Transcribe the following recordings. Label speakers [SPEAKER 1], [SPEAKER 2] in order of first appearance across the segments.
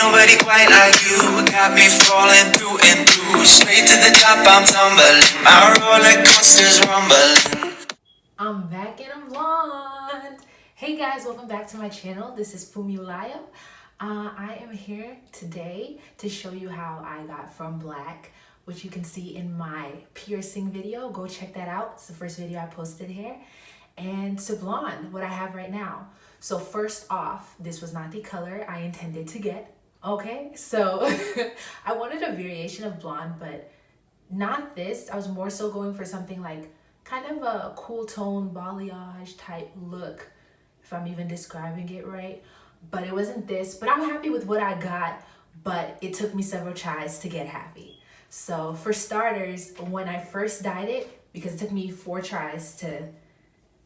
[SPEAKER 1] nobody quite like you. Got me falling through and through. Straight to the top, I'm tumbling. My roller coaster's rumbling.
[SPEAKER 2] I'm back and I'm blonde. Hey guys, welcome back to my channel. This is Funmi-Layo. I am here today to show you how I got from black, which you can see in my piercing video. Go check that out. It's the first video I posted here. And to blonde, what I have right now. So first off, this was not the color I intended to get. Okay, so I wanted a variation of blonde, but not this. I was more so going for something like kind of a cool tone balayage type look, if I'm even describing it right. But it wasn't this, but I'm happy with what I got, but it took me several tries to get happy. So for starters, when I first dyed it, because it took me 4 tries to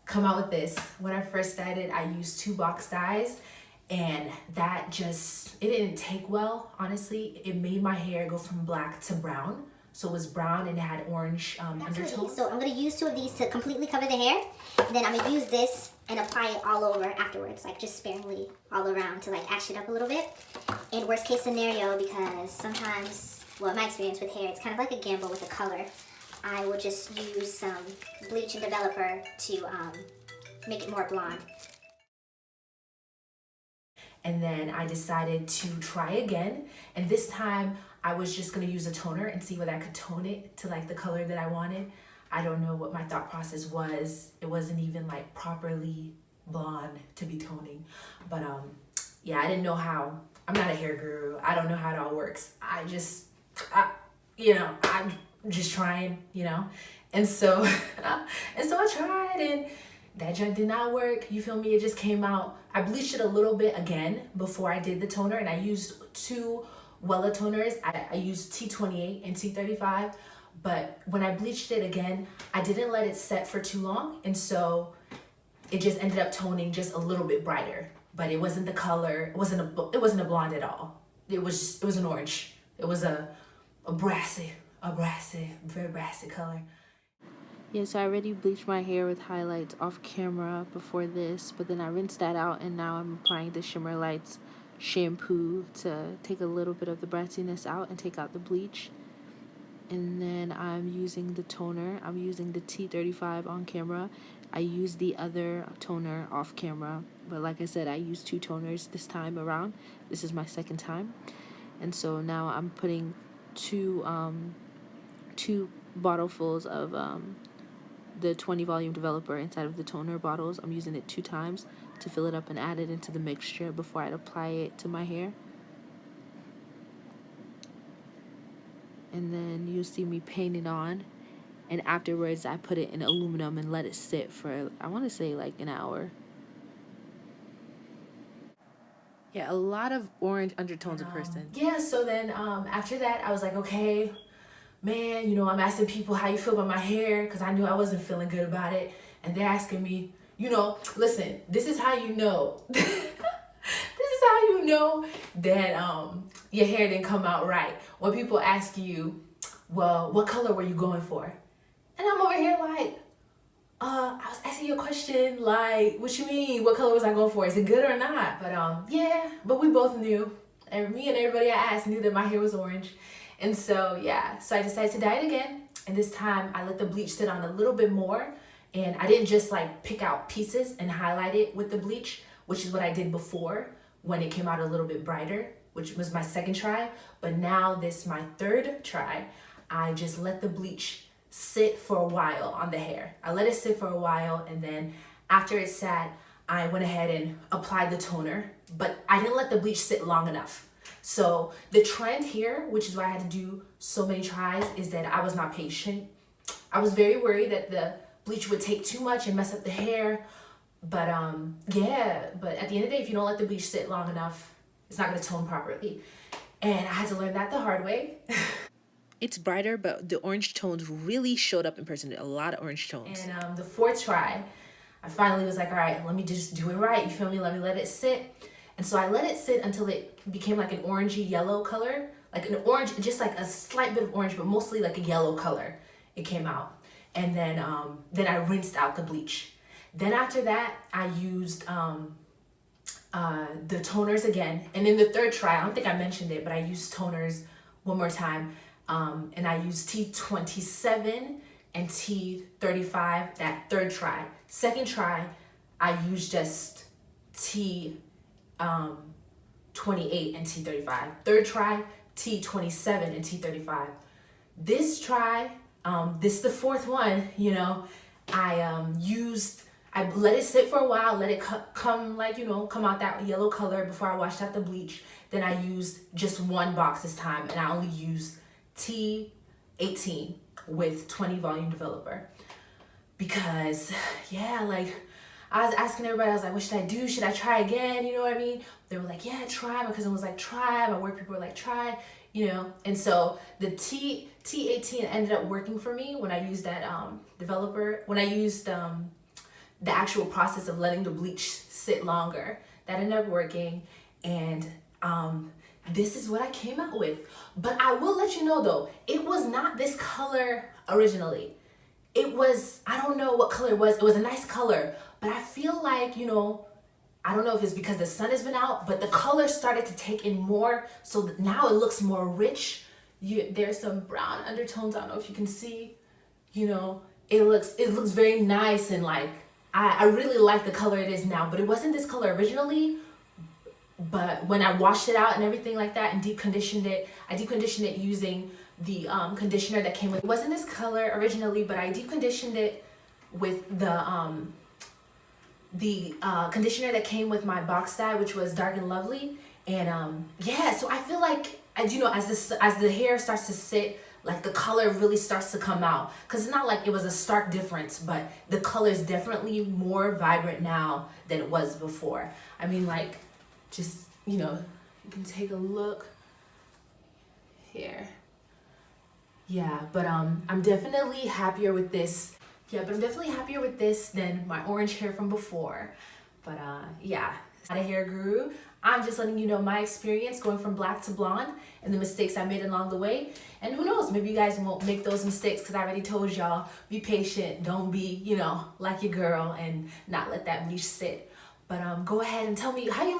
[SPEAKER 2] come out with this, when I first dyed it, I used 2 box dyes, and that just, it didn't take well, honestly. It made my hair go from black to brown. So it was brown and it had orange undertones.
[SPEAKER 3] So I'm going to use 2 of these to completely cover the hair. And then I'm going to use this and apply it all over afterwards, like just sparingly all around to like ash it up a little bit. In worst case scenario, because sometimes, well, in my experience with hair, it's kind of like a gamble with the color. I will just use some bleach and developer to make it more blonde.
[SPEAKER 2] And then I decided to try again. And this time I was just gonna use a toner and see whether I could tone it to like the color that I wanted. I don't know what my thought process was. It wasn't even like properly blonde to be toning. But yeah, I didn't know how. I'm not a hair guru. I don't know how it all works. I'm just trying, And so, I tried, and that junk did not work. You feel me? It just came out. I bleached it a little bit again before I did the toner, and I used 2 Wella toners. I used T28 and T35, but when I bleached it again, I didn't let it set for too long, and so it just ended up toning just a little bit brighter. But it wasn't the color. It wasn't a blonde at all. It was an orange. It was a brassy, very brassy color.
[SPEAKER 4] Yeah, so I already bleached my hair with highlights off camera before this, but then I rinsed that out, and now I'm applying the Shimmer Lights shampoo to take a little bit of the brassiness out and take out the bleach. And then I'm using the toner. I'm using the T35 on camera. I used the other toner off camera, but like I said, I used 2 toners this time around. This is my second time. And so now I'm putting 2 bottlefuls of the 20 volume developer inside of the toner bottles. I'm using it 2 times to fill it up and add it into the mixture before I apply it to my hair. And then you'll see me paint it on, and afterwards I put it in aluminum and let it sit for, I want to say, like an hour. Yeah, a lot of orange undertones in person.
[SPEAKER 2] Yeah, so then after that I was like, okay, man, I'm asking people how you feel about my hair, because I knew I wasn't feeling good about it. And they're asking me, listen, this is how you know. This is how you know that your hair didn't come out right. When people ask you, well, what color were you going for? And I'm over here like, I was asking you a question, like, what you mean? What color was I going for? Is it good or not? But yeah, but we both knew. And me and everybody I asked knew that my hair was orange. And so, yeah, so I decided to dye it again. And this time I let the bleach sit on a little bit more. And I didn't just like pick out pieces and highlight it with the bleach, which is what I did before when it came out a little bit brighter, which was my second try. But now this, my third try, I just let the bleach sit for a while on the hair. I let it sit for a while, and then after it sat, I went ahead and applied the toner, but I didn't let the bleach sit long enough. So the trend here, which is why I had to do so many tries, is that I was not patient. I was very worried that the bleach would take too much and mess up the hair. But yeah, but at the end of the day, if you don't let the bleach sit long enough, it's not gonna tone properly. And I had to learn that the hard way.
[SPEAKER 4] It's brighter, but the orange tones really showed up in person. A lot of orange tones.
[SPEAKER 2] And the 4th try, I finally was like, all right, let me just do it right. You feel me? Let me let it sit. And so I let it sit until it became like an orangey yellow color, like an orange, just like a slight bit of orange, but mostly like a yellow color. It came out. And then I rinsed out the bleach. Then after that, I used the toners again. And in the third try, I don't think I mentioned it, but I used toners one more time. And I used T27 and T35 that third try. Second try, I used just T28 and T35. Third try, T27 and T35. This try, this is the fourth one, you know, I let it sit for a while, let it come like, you know, come out that yellow color before I washed out the bleach. Then I used just one box this time, and I only used T18 with 20 volume developer. Because, yeah, like, I was asking everybody, I was like, what should I do? Should I try again? You know what I mean? They were like, yeah, try. My cousin was like, try. My work people were like, try. You know, and so the T18 ended up working for me when I used that developer, when I used the actual process of letting the bleach sit longer. That ended up working, and this is what I came out with. But I will let you know though, it was not this color originally. It was, I don't know what color it was. It was a nice color, but I feel like, you know, I don't know if it's because the sun has been out, but the color started to take in more, so now it looks more rich. There's some brown undertones, I don't know if you can see, you know, it looks very nice, and like, I really like the color it is now, but it wasn't this color originally. But when I washed it out and everything like that and deep conditioned it, I deep conditioned it using the conditioner that came with, it wasn't this color originally, but I deep conditioned it with the conditioner that came with my box set, which was Dark and Lovely. And yeah, so I feel like, as you know, as the hair starts to sit, like the color really starts to come out, because it's not like it was a stark difference, but the color is definitely more vibrant now than it was before. I mean, like, just, you know, you can take a look here. Yeah, but I'm definitely happier with this. Yeah, but I'm definitely happier with this than my orange hair from before. But yeah, not a hair guru. I'm just letting you know my experience going from black to blonde and the mistakes I made along the way. And who knows, maybe you guys won't make those mistakes, because I already told y'all, be patient, don't be, you know, like your girl and not let that bleach sit. But go ahead and tell me how you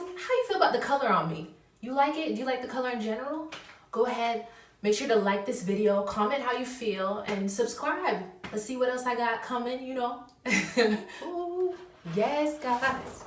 [SPEAKER 2] feel about the color on me. You like it? Do you like the color in general? Go ahead, make sure to like this video, comment how you feel, and subscribe. Let's see what else I got coming, you know. Ooh, yes, guys.